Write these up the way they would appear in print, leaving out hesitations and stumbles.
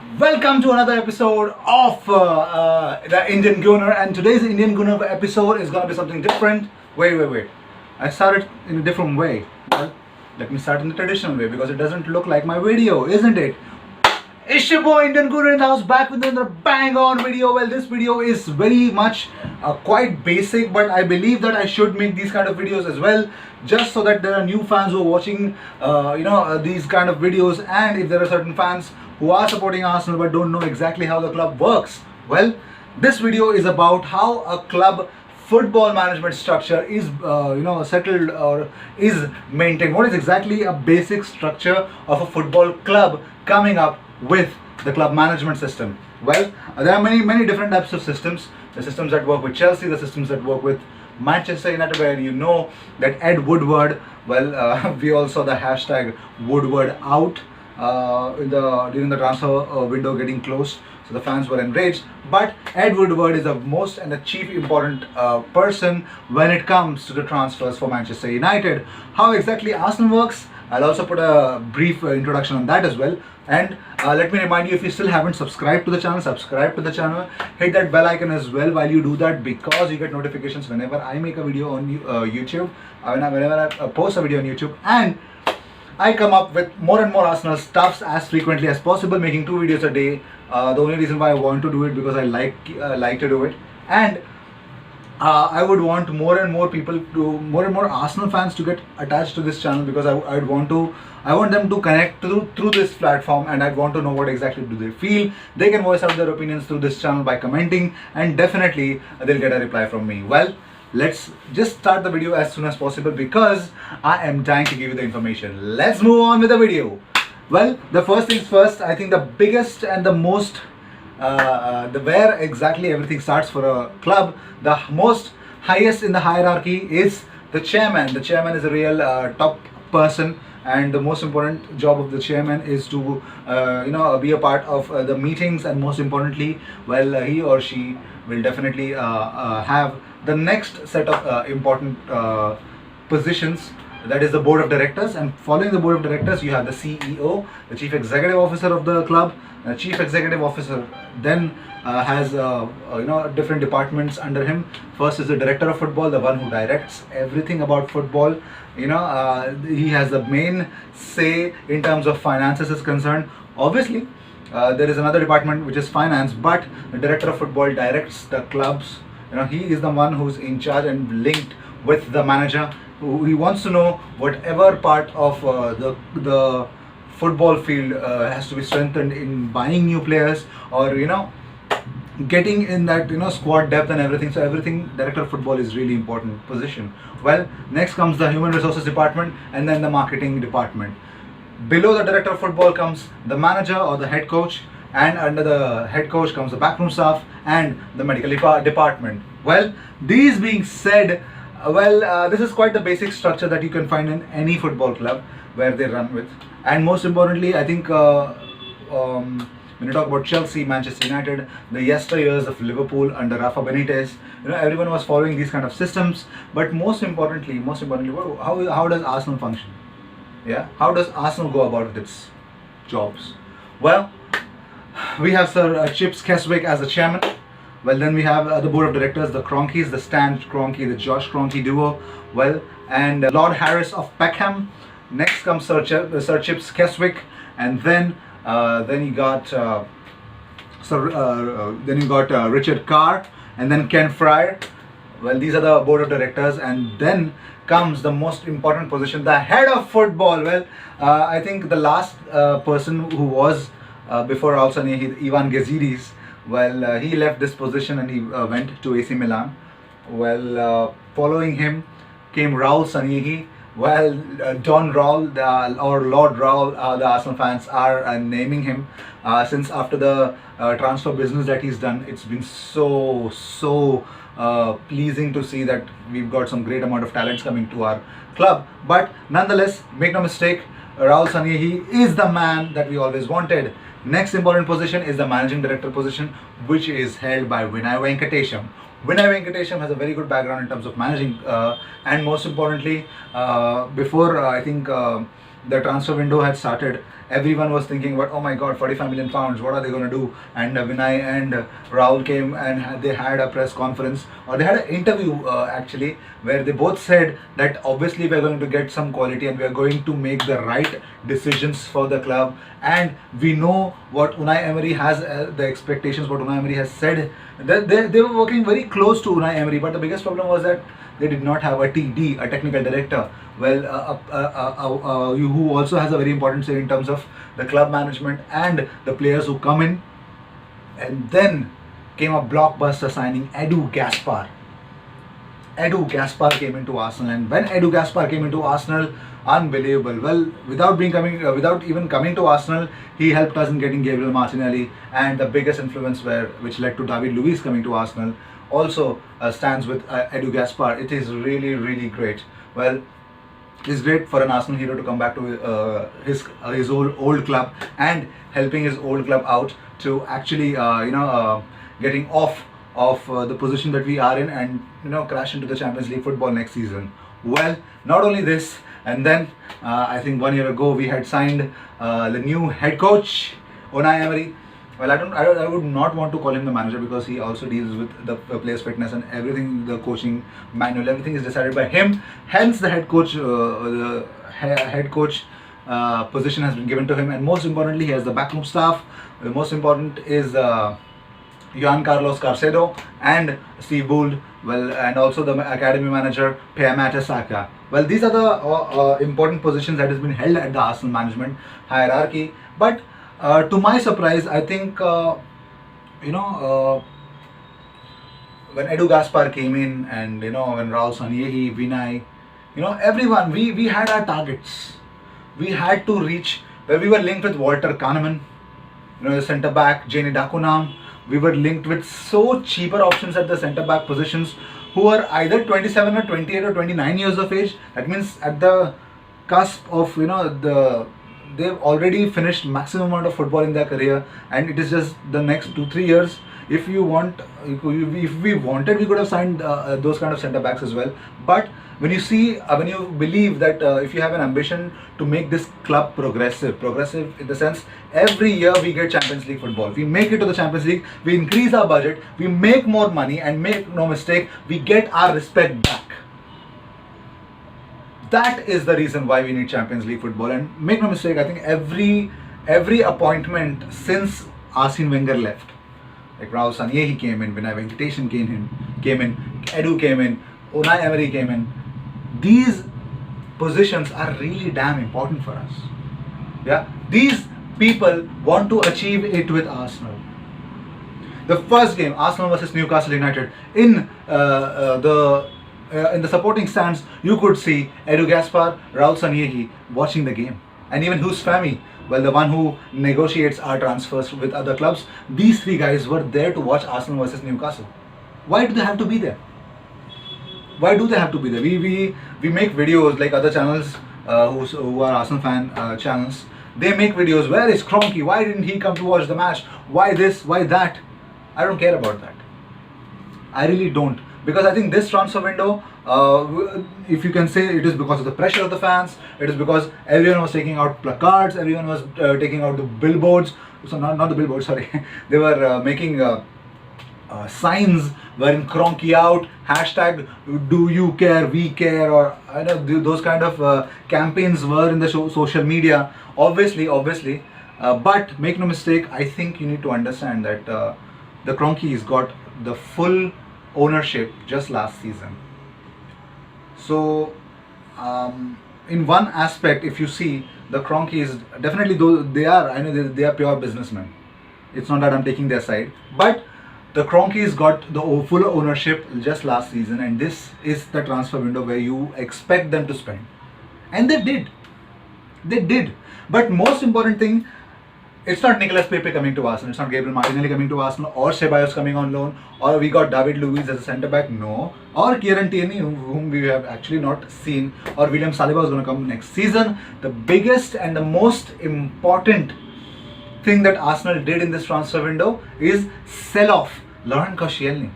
Welcome to another episode of the Indian Gooner, and today's Indian Gooner episode is gonna be something different. Wait. I started in a different way. Well, let me start in the traditional way because it doesn't look like my video, isn't it? It's your boy Indian Gooner in the house, back with another bang on video. Well, this video is very much quite basic, but I believe that I should make these kind of videos as well, just so that there are new fans who are watching these kind of videos, and if there are certain fans who are supporting Arsenal but don't know exactly how the club works. Well, this video is about how a club football management structure is settled or is maintained. What is exactly a basic structure of a football club coming up with the club management system? Well, there are many different types of systems. The systems that work with Chelsea, the systems that work with Manchester United, where you know that Ed Woodward, we all saw the hashtag Woodward out during the transfer window getting closed, so the fans were enraged. But Ed Woodward is the most and the chief important person when it comes to the transfers for Manchester United. How exactly Arsenal works, I'll also put a brief introduction on that as well. And let me remind you, if you still haven't subscribed to the channel, subscribe to the channel, hit that bell icon as well while you do that, because you get notifications whenever I make a video on YouTube, whenever I post a video on YouTube, and I come up with more and more Arsenal stuffs as frequently as possible, making 2 videos a day. The only reason why I want to do it because I like to do it, and I would want more and more Arsenal fans to get attached to this channel, because I want them to connect through this platform, and I'd want to know what exactly do they feel. They can voice out their opinions through this channel by commenting, and definitely they'll get a reply from me. Well, let's just start the video as soon as possible because I am dying to give you the information. Let's move on with the video. Well, the first things first, I think the biggest and the most where exactly everything starts for a club, the most highest in the hierarchy is the chairman. The chairman is a real top person, and the most important job of the chairman is to be a part of the meetings, and most importantly, he or she will definitely have the next set of important positions, that is the board of directors. And following the board of directors, you have the CEO, the chief executive officer of the club. The chief executive officer then has different departments under him. First is the director of football, the one who directs everything about football. He has the main say in terms of finances is concerned. Obviously, there is another department which is finance, but the director of football directs the clubs. He is the one who's in charge and linked with the manager. He wants to know whatever part of the football field has to be strengthened in buying new players, or getting in that squad depth and everything. So everything, director of football is really important position. Well, next comes the human resources department, and then the marketing department. Below the director of football comes the manager or the head coach, and under the head coach comes the backroom staff and the medical department. Well, these being said, this is quite the basic structure that you can find in any football club where they run with. And most importantly, I think when you talk about Chelsea, Manchester United, the yesteryears of Liverpool under Rafa Benitez, everyone was following these kind of systems. But most importantly, how does Arsenal function? Yeah, how does Arsenal go about its jobs? Well, we have Sir Chips Keswick as the chairman. Well, then we have the board of directors, the Cronkies, the Stan Kroenke, the Josh Kroenke duo. Well, and Lord Harris of Peckham. Next comes Sir Chips Keswick, and then you got Richard Carr, and then Ken Fryer. Well, these are the board of directors, and then comes the most important position, the head of football. Well, I think the last person who was before Raul Sanllehi, Ivan Gazidis, he left this position and he went to AC Milan. Following him came Raul Sanllehi. Don Raul, or Lord Raul, the Arsenal fans are naming him, since after the transfer business that he's done, it's been so pleasing to see that we've got some great amount of talents coming to our club. But nonetheless, make no mistake, Raul Sanllehi is the man that we always wanted. Next important position is the managing director position, which is held by Vinay Venkatesham. Vinay Venkatesham has a very good background in terms of managing, and most importantly, before I think the transfer window had started, everyone was thinking about, oh my god, 45 million pounds, what are they going to do? And Vinay and Rahul came and they had a press conference, or they had an interview actually, where they both said that obviously we're going to get some quality and we're going to make the right decisions for the club. And we know what Unai Emery has, the expectations, what Unai Emery has said. They were working very close to Unai Emery, but the biggest problem was that they did not have a TD, a technical director, well, who also has a very important say in terms of the club management and the players who come in. And then came a blockbuster signing, Edu Gaspar. Edu Gaspar came into Arsenal, and when Edu Gaspar came into Arsenal, unbelievable. Well, without even coming to Arsenal, he helped us in getting Gabriel Martinelli, and the biggest influence which led to David Luiz coming to Arsenal also stands with Edu Gaspar. It is really, really great. Well, it's great for an Arsenal hero to come back to his old club and helping his old club out to actually getting off of the position that we are in, and crash into the Champions League football next season. Well, not only this, and then I think 1 year ago we had signed the new head coach, Unai Emery. Well, I would not want to call him the manager, because he also deals with the players' fitness and everything, the coaching manual, everything is decided by him. Hence, the head coach, position has been given to him, and most importantly, he has the backroom staff. The most important is Juan Carlos Carcedo and Steve Bould, well, and also the academy manager Pia Mertesacker. Well, these are the important positions that has been held at the Arsenal management hierarchy. But to my surprise, I think when Edu Gaspar came in, and when Raul Sanyehi, Vinay, everyone, we had our targets. We had to reach where we were linked with Walter Kahneman, the centre back, Jenny Dakunam. We were linked with so cheaper options at the centre back positions, who are either 27 or 28 or 29 years of age. That means at the cusp of they've already finished maximum amount of football in their career, and it is just the next 2-3 years. If we wanted, we could have signed those kind of centre backs as well. But when you believe that if you have an ambition to make this club progressive in the sense, every year we get Champions League football, we make it to the Champions League, we increase our budget, we make more money, and make no mistake, we get our respect back. That is the reason why we need Champions League football. And make no mistake, I think every appointment since Arsene Wenger left, like Rahul Sanyehi came in, Vinay Venkatesan came in, Edu came in, Unai Emery came in. These positions are really damn important for us. Yeah, these people want to achieve it with Arsenal. The first game, Arsenal versus Newcastle United, in the supporting stands, you could see Edu Gaspar, Raul Sanyehi watching the game, and even Hus Fahmy, well, the one who negotiates our transfers with other clubs. These three guys were there to watch Arsenal versus Newcastle. Why do they have to be there? Why do they have to be there? We make videos like other channels who are Arsenal fan channels. They make videos, where is Kroenke? Why didn't he come to watch the match? Why this? Why that? I don't care about that. I really don't. Because I think this transfer window, if you can say, it is because of the pressure of the fans. It is because everyone was taking out placards, everyone was taking out the billboards. So not the billboards, sorry. They were making signs wearing Kroenke out, hashtag do you care, we care, or those kind of campaigns were in the social media. Obviously, but make no mistake, I think you need to understand that the Kroenke's got the full ownership just last season. So in one aspect, if you see, the Kroenkes definitely, though they are pure businessmen. It's not that I'm taking their side, but the Kroenkes got the full ownership just last season, and this is the transfer window where you expect them to spend, and they did. But most important thing, it's not Nicolas Pepe coming to Arsenal, it's not Gabriel Martinelli coming to Arsenal, or Ceballos coming on loan, or we got David Luiz as a centre back, no, or Kieran Tierney, whom we have actually not seen, or William Saliba is going to come next season. The biggest and the most important thing that Arsenal did in this transfer window is sell off Laurent Koscielny,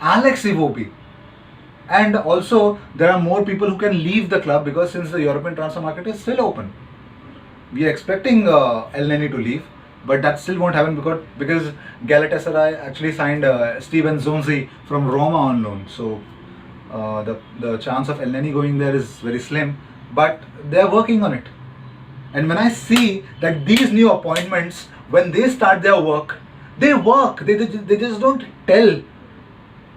Alex Iwobi, and also there are more people who can leave the club, because since the European transfer market is still open. We are expecting El Neni to leave, but that still won't happen because Galatasaray actually signed Steven Zonzi from Roma on loan. So the chance of El Neni going there is very slim, but they're working on it. And when I see that these new appointments, when they start their work, they work. They just don't tell.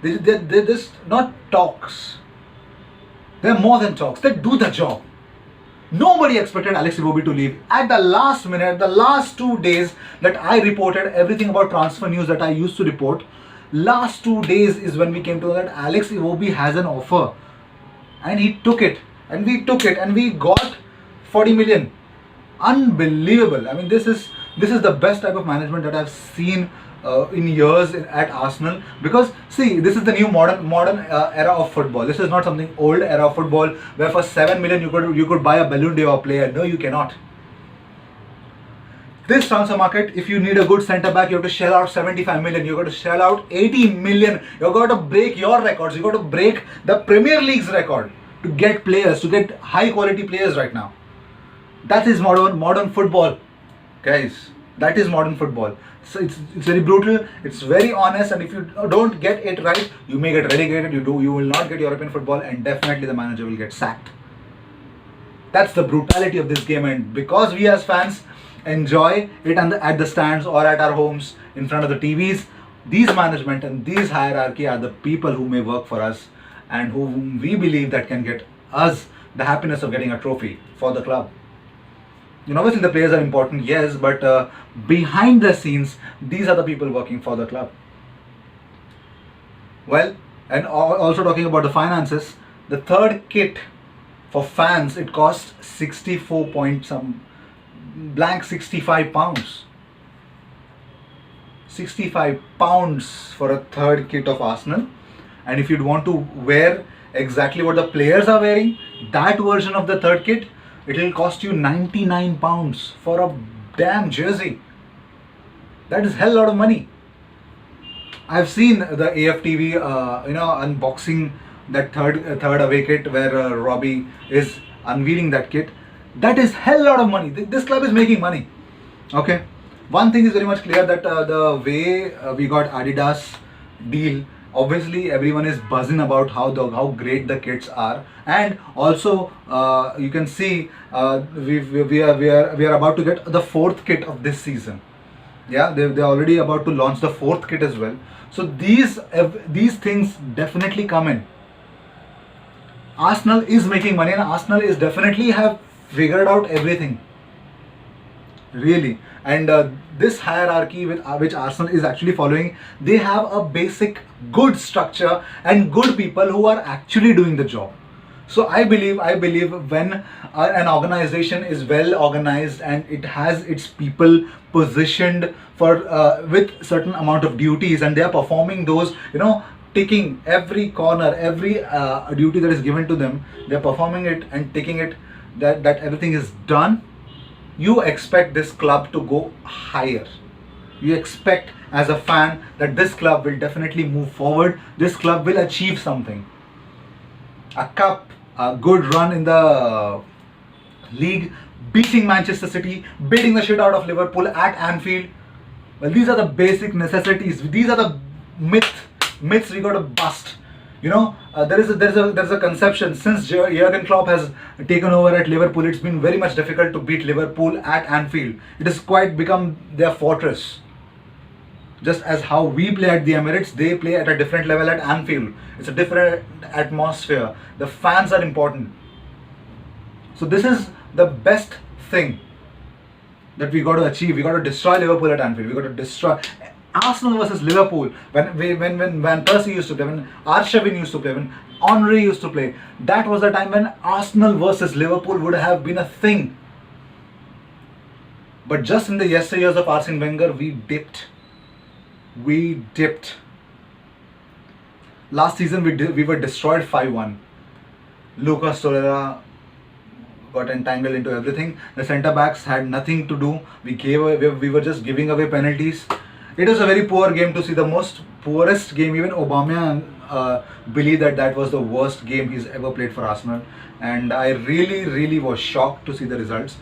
They're just not talks. They're more than talks. They do the job. Nobody expected Alex Iwobi to leave. At the last minute, the last 2 days that I reported everything about transfer news that I used to report, last 2 days is when we came to know that Alex Iwobi has an offer. And he took it. And we took it. And we got 40 million. Unbelievable. I mean, this is the best type of management that I've seen in years at Arsenal, because see, this is the new modern era of football. This is not something old era of football where for 7 million you could buy a Ballon d'Or player. No, you cannot. This transfer market, if you need a good centre back, you have to shell out 75 million. You got to shell out 80 million. You got to break your records. You got to break the Premier League's record to get players, to get high quality players right now. That is modern football, guys. That is modern football. So it's very brutal, it's very honest, and if you don't get it right, you may get relegated. You will not get European football, and definitely the manager will get sacked. That's the brutality of this game, and because we as fans enjoy it at the stands or at our homes in front of the TVs, these management and these hierarchy are the people who may work for us and whom we believe that can get us the happiness of getting a trophy for the club. You know, obviously the players are important, yes, but behind the scenes, these are the people working for the club. Well, and also talking about the finances, the third kit for fans, it costs 64 point some blank 65 pounds. 65 pounds for a third kit of Arsenal. And if you'd want to wear exactly what the players are wearing, that version of the third kit, it will cost you 99 pounds for a damn jersey. That is hell lot of money. I've seen the AFTV, unboxing that third away kit where Robbie is unveiling that kit. That is hell lot of money. This club is making money. Okay. One thing is very much clear, that the way we got Adidas deal, obviously everyone is buzzing about how great the kits are, and also you can see we are about to get the fourth kit of this season. Yeah, they're already about to launch the fourth kit as well. So these things definitely come in. Arsenal is making money, and Arsenal is definitely have figured out everything. Really. And this hierarchy which Arsenal is actually following, they have a basic good structure and good people who are actually doing the job. So I believe when an organization is well organized and it has its people positioned for with certain amount of duties, and they are performing those, taking every corner, every duty that is given to them, they are performing it and taking it, that everything is done. You expect this club to go higher. You expect as a fan that this club will definitely move forward. This club will achieve something. A cup, a good run in the league, beating Manchester City, beating the shit out of Liverpool at Anfield. Well, these are the basic necessities. These are the myths we got to bust. There's a conception, since Jurgen Klopp has taken over at Liverpool, it's been very much difficult to beat Liverpool at Anfield. It has quite become their fortress. Just as how we play at the Emirates, they play at a different level at Anfield. It's a different atmosphere. The fans are important. So this is the best thing that we got to achieve. We got to destroy Liverpool at Anfield. We got to destroy Arsenal versus Liverpool, when Van Persie used to play, when Arshavin used to play, when Henry used to play, that was the time when Arsenal versus Liverpool would have been a thing. But just in the yesteryears of Arsene Wenger, we dipped. Last season we were destroyed 5-1. Lucas Torreira got entangled into everything. The centre backs had nothing to do. We were just giving away penalties. It was a very poor game to see, the most poorest game. Even Aubameyang believed that was the worst game he's ever played for Arsenal, and I really was shocked to see the results.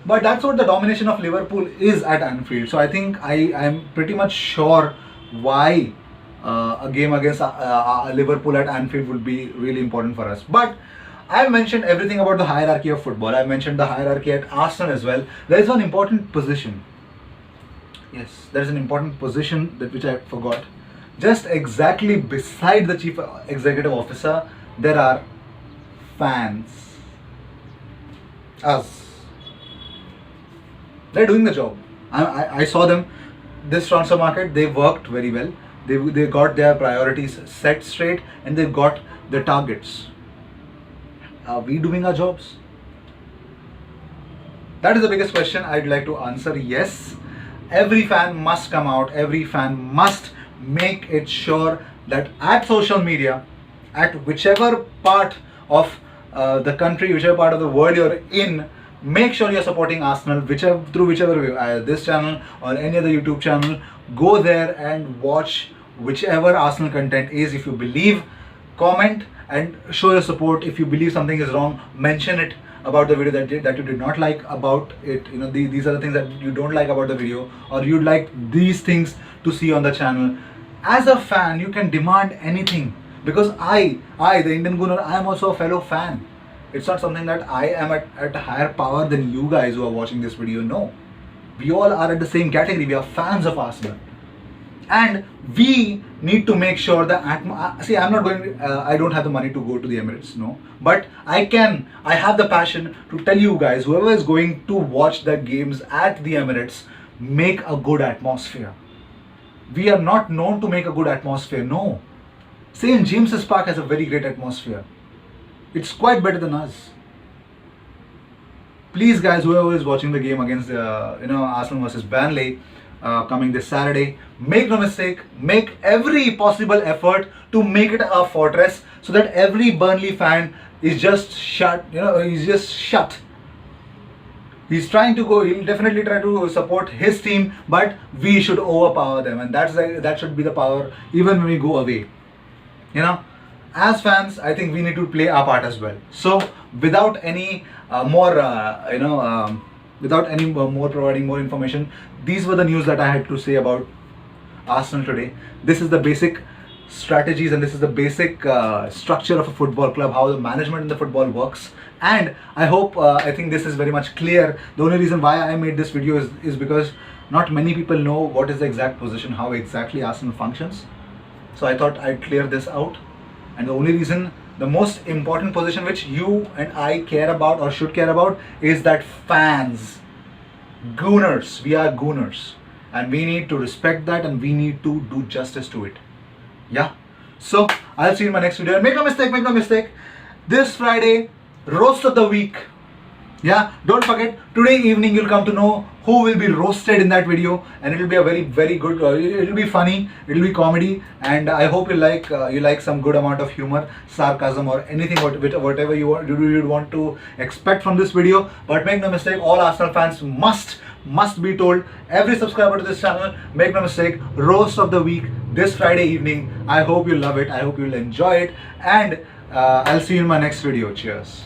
But that's what the domination of Liverpool is at Anfield. So I think I'm pretty much sure why a game against Liverpool at Anfield would be really important for us. But I've mentioned everything about the hierarchy of football. I've mentioned the hierarchy at Arsenal as well. There is one important position. Yes, there is an important position that which I forgot. Just exactly beside the chief executive officer, there are fans. Us. They're doing the job. I saw them this transfer market. They worked very well. They got their priorities set straight and they got the targets. Are we doing our jobs? That is the biggest question I'd like to answer. Yes, every fan must come out. Every fan must make it sure that at social media, at whichever part of the country, whichever part of the world you're in, make sure you're supporting Arsenal, through whichever way, this channel or any other YouTube channel. Go there and watch whichever Arsenal content is. If you believe, comment and show your support. If you believe something is wrong, mention it about the video that you did not like about it. You know, these are the things that you don't like about the video, or you'd like these things to see on the channel. As a fan, you can demand anything, because I, the Indian Gooner, I am also a fellow fan. It's not something that I am at a higher power than you guys who are watching this video. No, we all are at the same category. We are fans of Arsenal, and we need to make sure that see, I'm not going. I don't have the money to go to the Emirates, no. But I have the passion to tell you guys, whoever is going to watch the games at the Emirates, make a good atmosphere. We are not known to make a good atmosphere. No, St. James's Park has a very great atmosphere. It's quite better than us. Please, guys, whoever is watching the game against Arsenal versus Burnley coming this Saturday, make no mistake, make every possible effort to make it a fortress, so that every Burnley fan is just shut. He's just shut. He's trying to go. He'll definitely try to support his team, but we should overpower them, and that should be the power even when we go away. As fans, I think we need to play our part as well. So, without any more providing more information, these were the news that I had to say about Arsenal today. This is the basic strategies and this is the basic structure of a football club, how the management in the football works. And I think this is very much clear. The only reason why I made this video is because not many people know what is the exact position, how exactly Arsenal functions. So I thought I'd clear this out. And the only reason, the most important position which you and I care about or should care about, is that fans, Gooners, we are Gooners, and we need to respect that and we need to do justice to it. Yeah. So I'll see you in my next video. And make no mistake, this Friday, roast of the week. Yeah, don't forget, today evening you'll come to know who will be roasted in that video, and it'll be a very, very good, it'll be funny, it'll be comedy, and I hope you like some good amount of humor, sarcasm, or anything, whatever you want to expect from this video. But make no mistake, all Arsenal fans must be told, every subscriber to this channel, make no mistake, roast of the week this Friday evening. I hope you love it, I hope you'll enjoy it, and I'll see you in my next video. Cheers.